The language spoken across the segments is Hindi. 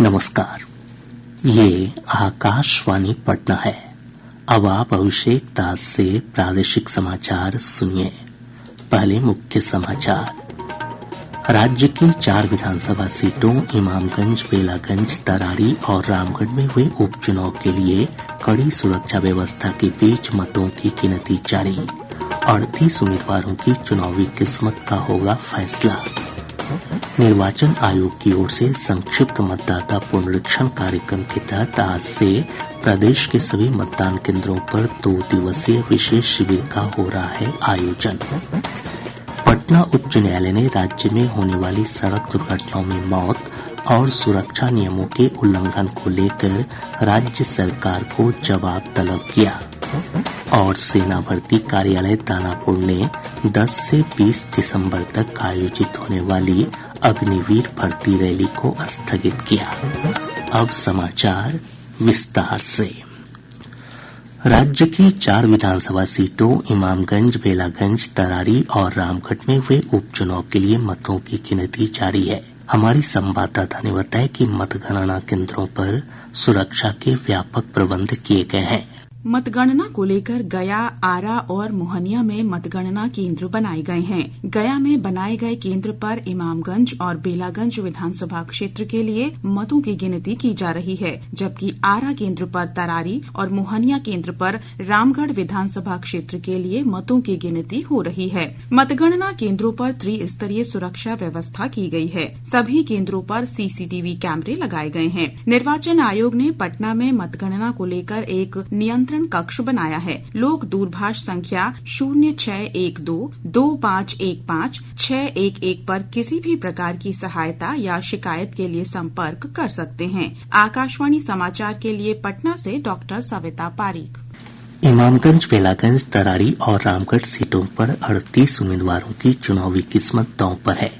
नमस्कार। ये आकाशवाणी पटना है। अब आप अभिषेक दास से प्रादेशिक समाचार सुनिए। पहले मुख्य समाचार। राज्य की 4 विधानसभा सीटों इमामगंज, बेलागंज, तरारी और रामगढ़ में हुए उपचुनाव के लिए कड़ी सुरक्षा व्यवस्था के बीच मतों की गिनती जारी। 38 उम्मीदवारों की चुनावी किस्मत का होगा फैसला। निर्वाचन आयोग की ओर से संक्षिप्त मतदाता पुनरीक्षण कार्यक्रम के तहत आज से प्रदेश के सभी मतदान केंद्रों पर 2 दिवसीय विशेष शिविर का हो रहा है आयोजन। पटना उच्च न्यायालय ने राज्य में होने वाली सड़क दुर्घटनाओं में मौत और सुरक्षा नियमों के उल्लंघन को लेकर राज्य सरकार को जवाब तलब किया। और सेना भर्ती कार्यालय दानापुर ने 10 से 20 दिसंबर तक आयोजित होने वाली अग्निवीर भर्ती रैली को स्थगित किया। अब समाचार विस्तार से। राज्य की 4 विधानसभा सीटों इमामगंज, बेलागंज, तरारी और रामगढ़ में हुए उपचुनाव के लिए मतों की गिनती जारी है। हमारी संवाददाता ने बताया कि मतगणना केंद्रों पर सुरक्षा के व्यापक प्रबंध किए गए हैं। मतगणना को लेकर गया, आरा और मोहनिया में मतगणना केंद्र बनाए गए हैं। गया में बनाए गए केंद्र पर इमामगंज और बेलागंज विधानसभा क्षेत्र के लिए मतों की गिनती की जा रही है, जबकि आरा केंद्र पर तरारी और मोहनिया केंद्र पर रामगढ़ विधानसभा क्षेत्र के लिए मतों की गिनती हो रही है। मतगणना केंद्रों पर त्रिस्तरीय सुरक्षा व्यवस्था की गई है। सभी केंद्रों पर सीसीटीवी कैमरे लगाए गए हैं। निर्वाचन आयोग ने पटना में मतगणना को लेकर एक नियंत्रण कक्ष बनाया है। लोग दूरभाष संख्या 06122515-611 पर किसी भी प्रकार की सहायता या शिकायत के लिए संपर्क कर सकते हैं। आकाशवाणी समाचार के लिए पटना से डॉक्टर सविता पारीक। इमामगंज, बेलागंज, तरारी और रामगढ़ सीटों पर 38 उम्मीदवारों की चुनावी किस्मत दांव पर है।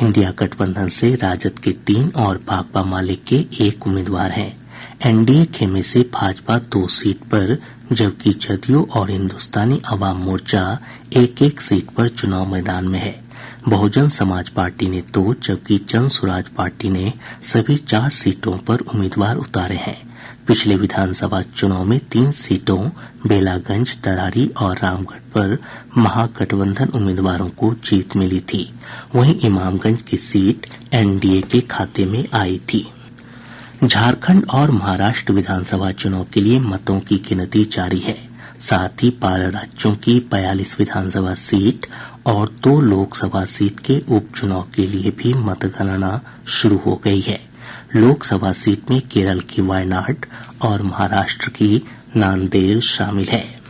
इंडिया गठबंधन से राजद के 3 और भाकपा माले के 1 उम्मीदवार हैं। एनडीए खेमे से भाजपा 2 सीट पर, जबकि जदयू और हिंदुस्तानी अवाम मोर्चा 1-1 सीट पर चुनाव मैदान में है। बहुजन समाज पार्टी ने 2 जबकि जन स्वराज पार्टी ने सभी 4 सीटों पर उम्मीदवार उतारे हैं। पिछले विधानसभा चुनाव में 3 सीटों बेलागंज, तरारी और रामगढ़ पर महागठबंधन उम्मीदवारों को जीत मिली थी। वहीं इमामगंज की सीट एनडीए के खाते में आई थी। झारखंड और महाराष्ट्र विधानसभा चुनाव के लिए मतों की गिनती जारी है। साथ ही 12 राज्यों की 42 विधानसभा सीट और 2 लोकसभा सीट के उपचुनाव के लिए भी मतगणना शुरू हो गई है। लोकसभा सीट में केरल की वायनाड और महाराष्ट्र की नांदेड़ शामिल है।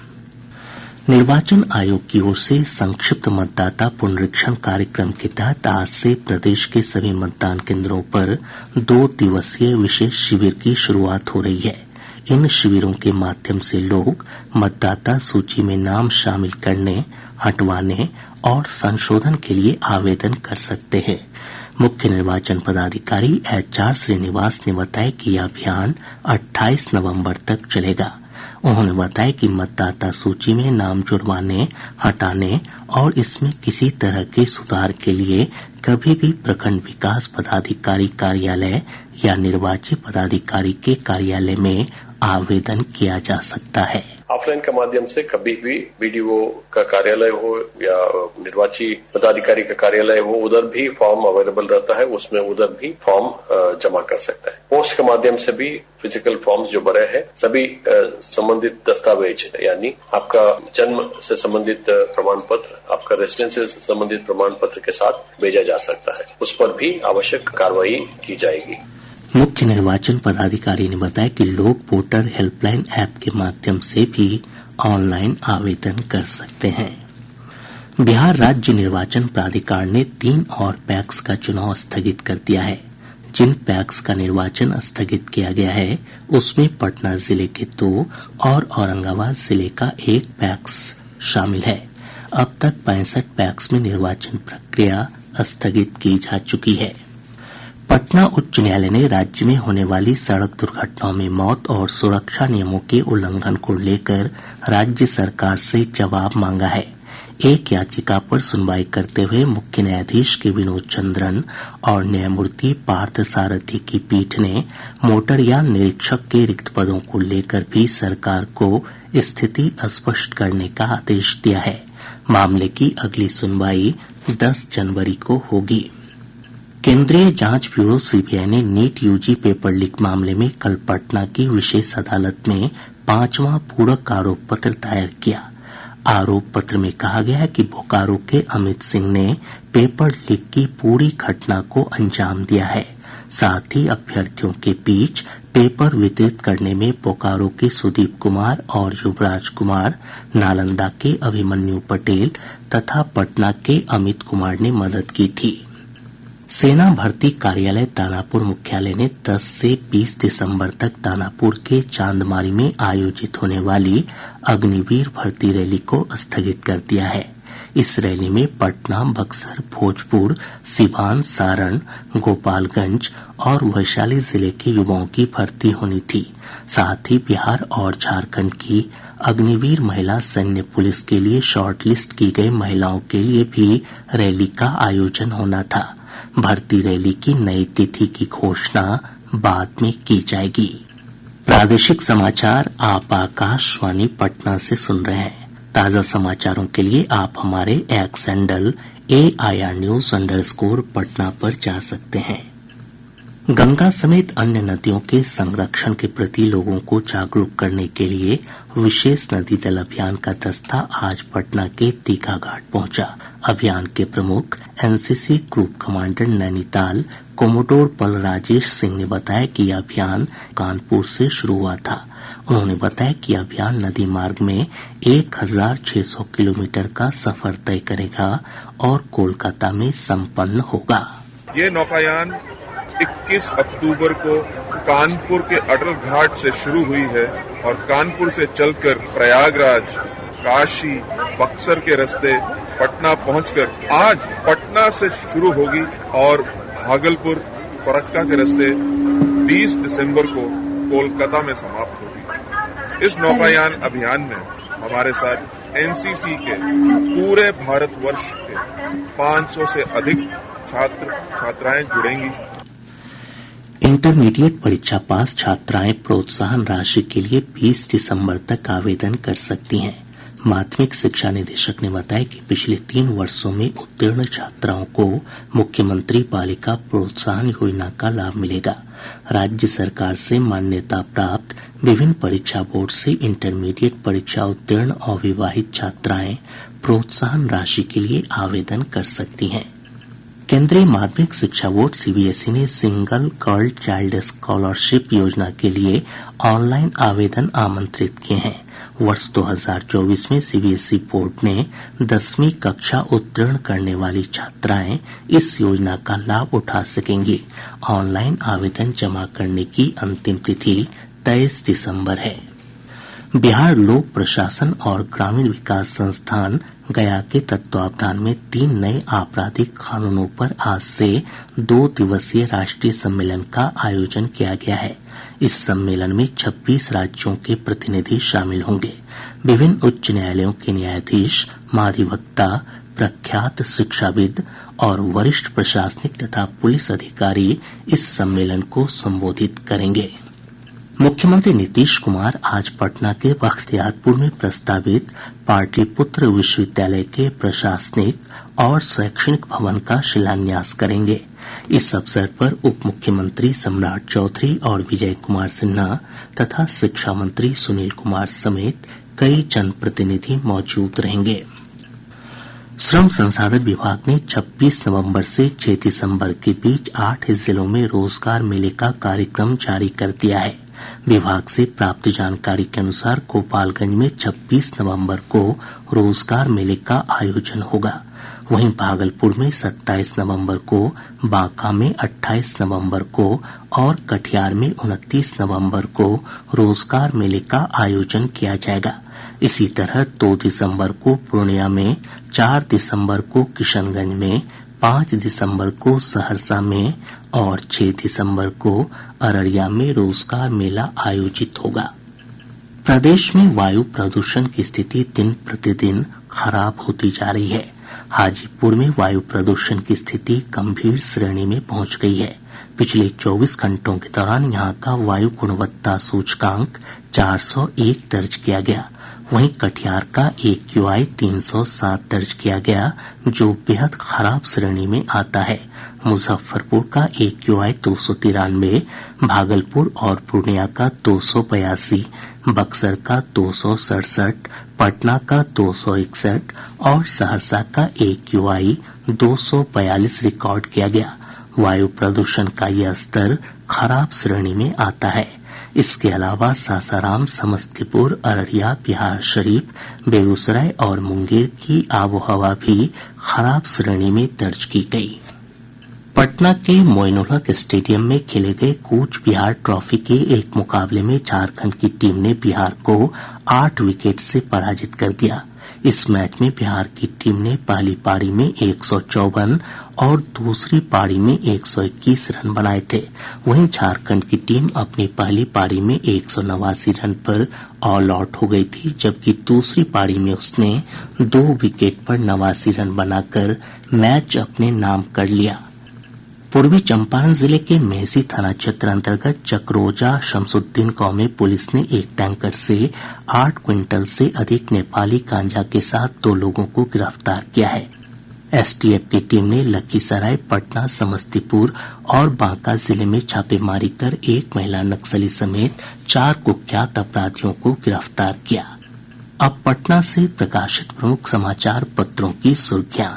निर्वाचन आयोग की ओर से संक्षिप्त मतदाता पुनरीक्षण कार्यक्रम के तहत आज से प्रदेश के सभी मतदान केंद्रों पर 2 दिवसीय विशेष शिविर की शुरुआत हो रही है। इन शिविरों के माध्यम से लोग मतदाता सूची में नाम शामिल करने, हटवाने और संशोधन के लिए आवेदन कर सकते हैं। मुख्य निर्वाचन पदाधिकारी HR श्रीनिवास ने बताया कि यह अभियान 28 नवंबर तक चलेगा। उन्होंने बताया कि मतदाता सूची में नाम जुड़वाने, हटाने और इसमें किसी तरह के सुधार के लिए कभी भी प्रखंड विकास पदाधिकारी कार्यालय या निर्वाची पदाधिकारी के कार्यालय में आवेदन किया जा सकता है। ऑफलाइन के माध्यम से कभी भी बीडीओ का कार्यालय हो या निर्वाची पदाधिकारी का कार्यालय हो, उधर भी फॉर्म अवेलेबल रहता है, उसमें उधर भी फॉर्म जमा कर सकता है। पोस्ट के माध्यम से भी फिजिकल फॉर्म्स जो भरे हैं सभी संबंधित दस्तावेज यानी आपका जन्म से संबंधित प्रमाण पत्र, आपका रेजिडेंस से संबंधित प्रमाण पत्र के साथ भेजा जा सकता है। उस पर भी आवश्यक कार्रवाई की जाएगी। मुख्य निर्वाचन पदाधिकारी ने बताया कि लोग वोटर हेल्पलाइन ऐप के माध्यम से भी ऑनलाइन आवेदन कर सकते हैं। बिहार राज्य निर्वाचन प्राधिकार ने 3 और पैक्स का चुनाव स्थगित कर दिया है। जिन पैक्स का निर्वाचन स्थगित किया गया है उसमें पटना जिले के 2 और औरंगाबाद जिले का 1 पैक्स शामिल है। अब तक 65 पैक्स में निर्वाचन प्रक्रिया स्थगित की जा चुकी है। पटना उच्च न्यायालय ने राज्य में होने वाली सड़क दुर्घटनाओं में मौत और सुरक्षा नियमों के उल्लंघन को लेकर राज्य सरकार से जवाब मांगा है। एक याचिका पर सुनवाई करते हुए मुख्य न्यायाधीश के विनोद चंद्रन और न्यायमूर्ति पार्थ सारथी की पीठ ने मोटरयान निरीक्षक के रिक्त पदों को लेकर भी सरकार को स्थिति स्पष्ट करने का आदेश दिया है। मामले की अगली सुनवाई 10 जनवरी को होगी। केंद्रीय जांच ब्यूरो सीबीआई ने नीट यूजी पेपर लीक मामले में कल पटना की विशेष अदालत में 5वां पूरक आरोप पत्र दायर किया। आरोप पत्र में कहा गया है कि बोकारो के अमित सिंह ने पेपर लीक की पूरी घटना को अंजाम दिया है। साथ ही अभ्यर्थियों के बीच पेपर वितरित करने में बोकारो के सुदीप कुमार और युवराज कुमार, नालंदा के अभिमन्यु पटेल तथा पटना के अमित कुमार ने मदद की थी। सेना भर्ती कार्यालय दानापुर मुख्यालय ने 10 से 20 दिसंबर तक दानापुर के चांदमारी में आयोजित होने वाली अग्निवीर भर्ती रैली को स्थगित कर दिया है। इस रैली में पटना, बक्सर, भोजपुर, सीवान, सारण, गोपालगंज और वैशाली जिले के युवाओं की भर्ती होनी थी। साथ ही बिहार और झारखंड की अग्निवीर महिला सैन्य पुलिस के लिए शॉर्टलिस्ट की गई महिलाओं के लिए भी रैली का आयोजन होना था। भर्ती रैली की नई तिथि की घोषणा बाद में की जाएगी। प्रादेशिक समाचार आप आकाशवाणी पटना से सुन रहे हैं। ताज़ा समाचारों के लिए आप हमारे x handle AIR News_ Patna पर जा सकते हैं। गंगा समेत अन्य नदियों के संरक्षण के प्रति लोगों को जागरूक करने के लिए विशेष नदी दल अभियान का दस्ता आज पटना के दीघा घाट पहुंचा। अभियान के प्रमुख NCC group commander Nainital commodore पल राजेश सिंह ने बताया कि यह अभियान कानपुर से शुरू हुआ था। उन्होंने बताया कि अभियान नदी मार्ग में 1600 किलोमीटर का सफर तय करेगा और कोलकाता में संपन्न होगा। ये नौकायान 21 अक्टूबर को कानपुर के अटल घाट से शुरू हुई है और कानपुर से चलकर प्रयागराज, काशी, बक्सर के रास्ते पटना पहुंचकर आज पटना से शुरू होगी और भागलपुर, फरक्का के रास्ते 20 दिसंबर को कोलकाता में समाप्त होगी। इस नौकायान अभियान में हमारे साथ NCC के पूरे भारतवर्ष के 500 से अधिक छात्र छात्राएं जुड़ेंगी। इंटरमीडिएट परीक्षा पास छात्राएं प्रोत्साहन राशि के लिए 20 दिसंबर तक आवेदन कर सकती हैं। माध्यमिक शिक्षा निदेशक ने बताया कि पिछले 3 वर्षों में उत्तीर्ण छात्राओं को मुख्यमंत्री बालिका प्रोत्साहन योजना का लाभ मिलेगा। राज्य सरकार से मान्यता प्राप्त विभिन्न परीक्षा बोर्ड से इंटरमीडिएट परीक्षा उत्तीर्ण अविवाहित छात्राएं प्रोत्साहन राशि के लिए आवेदन कर सकती हैं। केंद्रीय माध्यमिक शिक्षा बोर्ड CBSE ने सिंगल गर्ल चाइल्ड स्कॉलरशिप योजना के लिए ऑनलाइन आवेदन आमंत्रित किए हैं। वर्ष 2024 में CBSE बोर्ड ने 10वीं कक्षा उत्तीर्ण करने वाली छात्राएं इस योजना का लाभ उठा सकेंगी। ऑनलाइन आवेदन जमा करने की अंतिम तिथि 23 दिसंबर है। बिहार लोक प्रशासन और ग्रामीण विकास संस्थान गया के तत्वावधान में 3 नए आपराधिक कानूनों पर आज से 2 दिवसीय राष्ट्रीय सम्मेलन का आयोजन किया गया है। इस सम्मेलन में 26 राज्यों के प्रतिनिधि शामिल होंगे। विभिन्न उच्च न्यायालयों के न्यायाधीश, महाधिवक्ता, प्रख्यात शिक्षाविद और वरिष्ठ प्रशासनिक तथा पुलिस अधिकारी इस सम्मेलन को संबोधित करेंगे। मुख्यमंत्री नीतीश कुमार आज पटना के बख्तियारपुर में प्रस्तावित पाटलिपुत्र विश्वविद्यालय के प्रशासनिक और शैक्षणिक भवन का शिलान्यास करेंगे। इस अवसर पर उप मुख्यमंत्री सम्राट चौधरी और विजय कुमार सिन्हा तथा शिक्षा मंत्री सुनील कुमार समेत कई जनप्रतिनिधि मौजूद रहेंगे। श्रम संसाधन विभाग ने 26 नवंबर से 6 दिसंबर के बीच 8 जिलों में रोजगार मेले का कार्यक्रम जारी कर दिया है। विभाग से प्राप्त जानकारी के अनुसार गोपालगंज में 26 नवंबर को रोजगार मेले का आयोजन होगा। वहीं भागलपुर में 27 नवंबर को, बांका में 28 नवंबर को और कटिहार में 29 नवंबर को रोजगार मेले का आयोजन किया जाएगा। इसी तरह 2 दिसंबर को पूर्णिया में, 4 दिसंबर को किशनगंज में, 5 दिसंबर को सहरसा में और 6 दिसंबर को अररिया में रोजगार मेला आयोजित होगा। प्रदेश में वायु प्रदूषण की स्थिति दिन प्रतिदिन खराब होती जा रही है। हाजीपुर में वायु प्रदूषण की स्थिति गंभीर श्रेणी में पहुंच गई है। पिछले 24 घंटों के दौरान यहां का वायु गुणवत्ता सूचकांक 401 दर्ज किया गया। वहीं कटिहार का AQI 307 दर्ज किया गया, जो बेहद खराब श्रेणी में आता है। मुजफ्फरपुर का AQI 293, भागलपुर और पूर्णिया का 282, बक्सर का 267, पटना का 261 और सहरसा का AQI 242 रिकॉर्ड किया गया। वायु प्रदूषण का यह स्तर खराब श्रेणी में आता है। इसके अलावा सासाराम, समस्तीपुर, अररिया, बिहारशरीफ, बेगूसराय और मुंगेर की आबोहवा भी खराब श्रेणी में दर्ज की गई। पटना के मोइनुलहक स्टेडियम में खेले गए कूच बिहार ट्रॉफी के एक मुकाबले में झारखंड की टीम ने बिहार को 8 विकेट से पराजित कर दिया। इस मैच में बिहार की टीम ने पहली पारी में 154 और दूसरी पारी में 121 रन बनाए थे। वहीं झारखंड की टीम अपनी पहली पारी में 189 रन पर ऑल आउट हो गई थी, जबकि दूसरी पारी में उसने 2 विकेट पर 89 रन बनाकर मैच अपने नाम कर लिया। पूर्वी चंपारण जिले के मेहसी थाना क्षेत्र अंतर्गत चक्रोजा शमसुद्दीन गांव में पुलिस ने एक टैंकर से 8 क्विंटल से अधिक नेपाली गांजा के साथ 2 लोगों को गिरफ्तार किया है। STF की टीम ने लखीसराय, पटना, समस्तीपुर और बांका जिले में छापेमारी कर एक महिला नक्सली समेत 4 कुख्यात अपराधियों को गिरफ्तार किया। अब पटना से प्रकाशित प्रमुख समाचार पत्रों की सुर्खियां।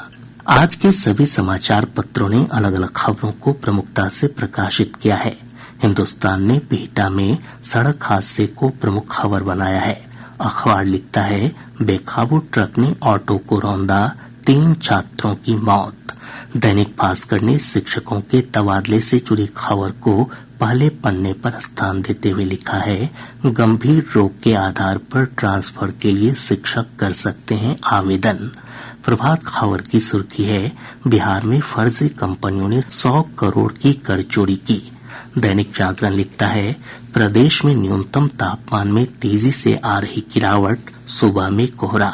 आज के सभी समाचार पत्रों ने अलग अलग खबरों को प्रमुखता से प्रकाशित किया है। हिन्दुस्तान ने बिहटा में सड़क हादसे को प्रमुख खबर बनाया है। अखबार लिखता है, बेकाबू ट्रक ने ऑटो को रौंदा, 3 छात्रों की मौत। दैनिक भास्कर ने शिक्षकों के तबादले से जुड़ी खबर को पहले पन्ने पर स्थान देते हुए लिखा है, गंभीर रोग के आधार पर ट्रांसफर के लिए शिक्षक कर सकते हैं आवेदन। प्रभात खबर की सुर्खी है, बिहार में फर्जी कंपनियों ने 100 करोड़ की कर चोरी की। दैनिक जागरण लिखता है, प्रदेश में न्यूनतम तापमान में तेजी से आ रही गिरावट, सुबह में कोहरा।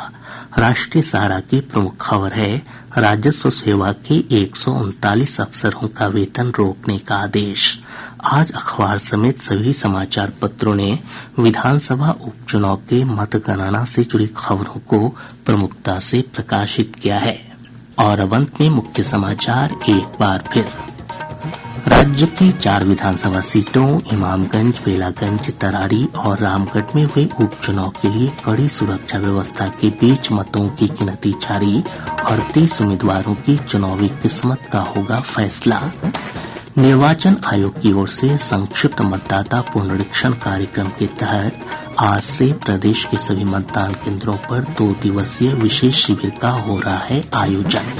राष्ट्रीय सहारा की प्रमुख खबर है, राजस्व सेवा के 139 अफसरों का वेतन रोकने का आदेश। आज अखबार समेत सभी समाचार पत्रों ने विधानसभा उपचुनाव के मतगणना से जुड़ी खबरों को प्रमुखता से प्रकाशित किया है। और अब अंत में मुख्य समाचार एक बार फिर। राज्य की 4 विधानसभा सीटों इमामगंज, बेलागंज, तरारी और रामगढ़ में हुए उपचुनाव के लिए कड़ी सुरक्षा व्यवस्था के बीच मतों की गिनती जारी और 30 उम्मीदवारों की चुनावी किस्मत का होगा फैसला। निर्वाचन आयोग की ओर से संक्षिप्त मतदाता पुनरीक्षण कार्यक्रम के तहत आज से प्रदेश के सभी मतदान केंद्रों पर 2 दिवसीय विशेष शिविर का हो रहा है आयोजन।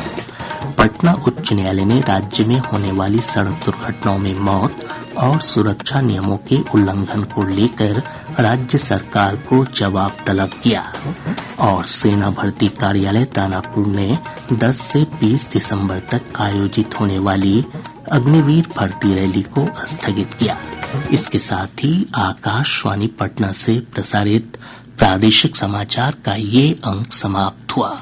पटना उच्च न्यायालय ने राज्य में होने वाली सड़क दुर्घटनाओं में मौत और सुरक्षा नियमों के उल्लंघन को लेकर राज्य सरकार को जवाब तलब किया। और सेना भर्ती कार्यालय दानापुर ने 10 से 20 दिसंबर तक आयोजित होने वाली अग्निवीर भर्ती रैली को स्थगित किया। इसके साथ ही आकाशवाणी पटना से प्रसारित प्रादेशिक समाचार का ये अंक समाप्त हुआ।